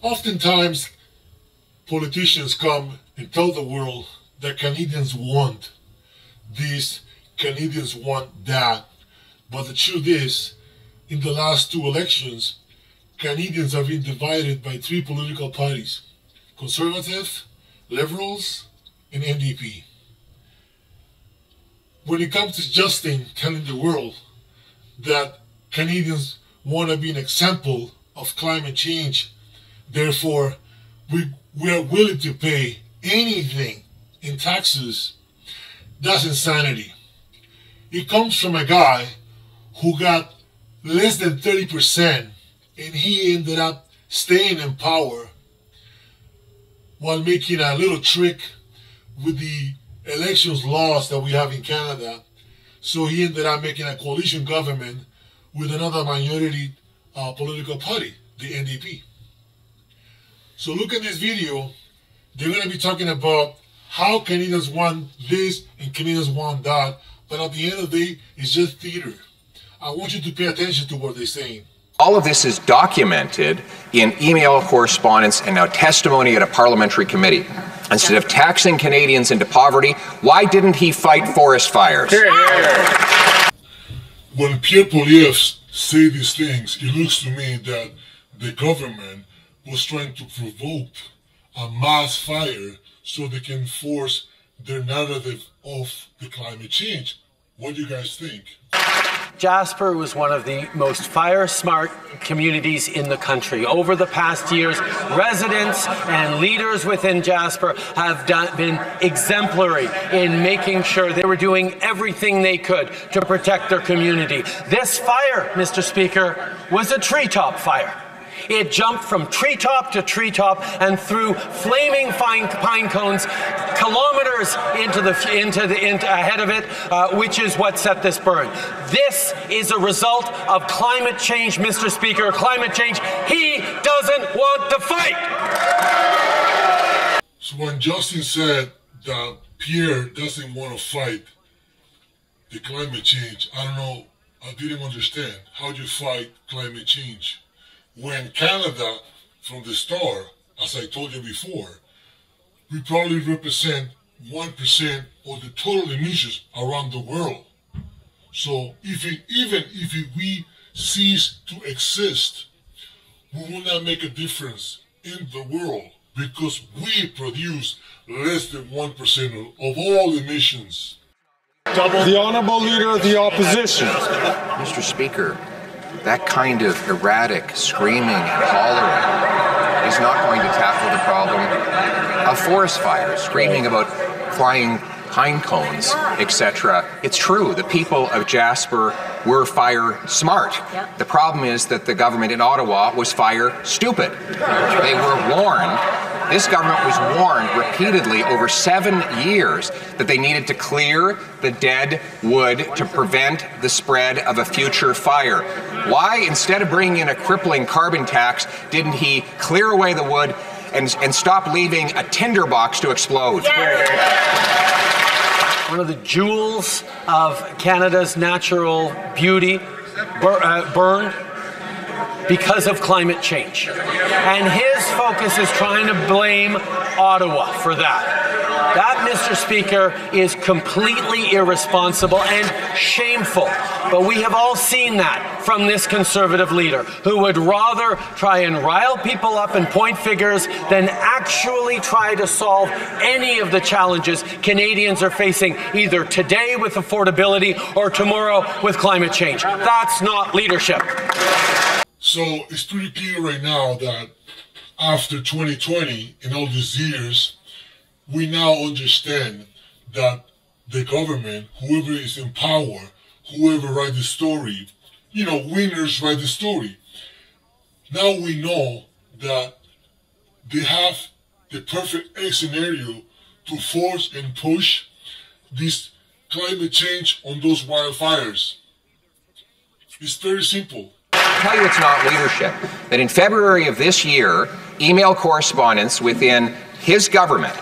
Oftentimes, politicians come and tell the world that Canadians want this, Canadians want that. But the truth is, in the last two elections, Canadians have been divided by three political parties: Conservative, Liberals, and NDP. When it comes to Justin telling the world that Canadians want to be an example of climate change, therefore we are willing to pay anything in taxes, that's insanity. It comes from a guy who got less than 30% and he ended up staying in power while making a little trick with the elections laws that we have in Canada. So he ended up making a coalition government with another minority political party, the NDP. So look at this video. They're going to be talking about how Canadians want this and Canadians want that, but at the end of the day, it's just theater. I want you to pay attention to what they're saying. All of this is documented in email correspondence and now testimony at a parliamentary committee. Instead of taxing Canadians into poverty, why didn't he fight forest fires? When Pierre Poilievre say these things, it looks to me that the government was trying to provoke a mass fire so they can force their narrative of the climate change. What do you guys think? Jasper was one of the most fire-smart communities in the country. Over the past years, residents and leaders within Jasper have been exemplary in making sure they were doing everything they could to protect their community. This fire, Mr. Speaker, was a treetop fire. It jumped from treetop to treetop and through flaming pine cones kilometers ahead of it, which is what set this burn. This is a result of climate change, Mr. Speaker. Climate change he doesn't want to fight. So when Justin said that Pierre doesn't want to fight the climate change, I don't know, I didn't understand. How do you fight climate change? When Canada, from the start, as I told you before, we probably represent 1% of the total emissions around the world. So even if we cease to exist, we will not make a difference in the world because we produce less than 1% of all emissions. The Honourable Leader of the Opposition. Mr. Speaker, that kind of erratic screaming and hollering is not going to tackle the problem of forest fires, screaming about flying pine cones, etc. It's true, the people of Jasper were fire smart. The problem is that the government in Ottawa was fire stupid. They were warned, this government was warned repeatedly over 7 years that they needed to clear the dead wood to prevent the spread of a future fire. Why, instead of bringing in a crippling carbon tax, didn't he clear away the wood and stop leaving a tinderbox to explode? One of the jewels of Canada's natural beauty burned because of climate change. And his focus is trying to blame Ottawa for that. That, Mr. Speaker, is completely irresponsible and shameful. But we have all seen that from this Conservative leader, who would rather try and rile people up and point figures than actually try to solve any of the challenges Canadians are facing, either today with affordability or tomorrow with climate change. That's not leadership. So it's pretty clear right now that after 2020 and all these years, we now understand that the government, whoever is in power, whoever writes the story, winners write the story. Now we know that they have the perfect scenario to force and push this climate change on those wildfires. It's very simple. I'll tell you it's not leadership. That in February of this year, email correspondence within his government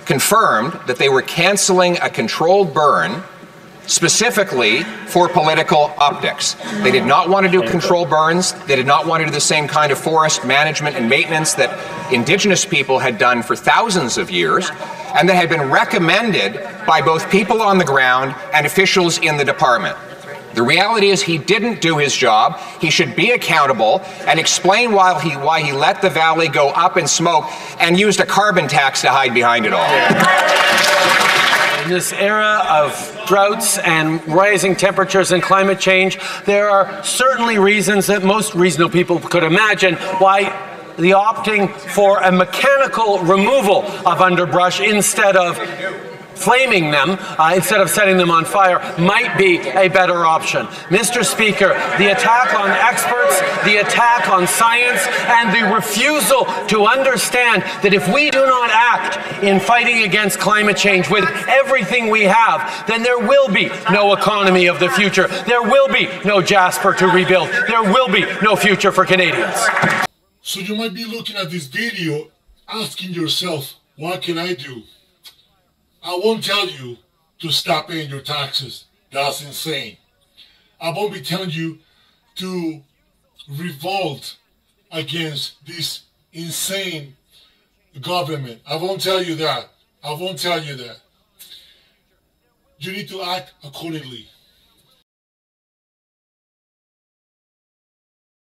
confirmed that they were cancelling a controlled burn specifically for political optics. They did not want to do control burns. They did not want to do the same kind of forest management and maintenance that Indigenous people had done for thousands of years, and that had been recommended by both people on the ground and officials in the department. The reality is he didn't do his job. He should be accountable and explain why he let the valley go up in smoke and used a carbon tax to hide behind it all. In this era of droughts and rising temperatures and climate change, there are certainly reasons that most reasonable people could imagine why the opting for a mechanical removal of underbrush instead of flaming them, instead of setting them on fire, might be a better option. Mr. Speaker, the attack on experts, the attack on science, and the refusal to understand that if we do not act in fighting against climate change with everything we have, then there will be no economy of the future. There will be no Jasper to rebuild. There will be no future for Canadians. So you might be looking at this video asking yourself, what can I do? I won't tell you to stop paying your taxes. That's insane. I won't be telling you to revolt against this insane government. I won't tell you that. I won't tell you that. You need to act accordingly.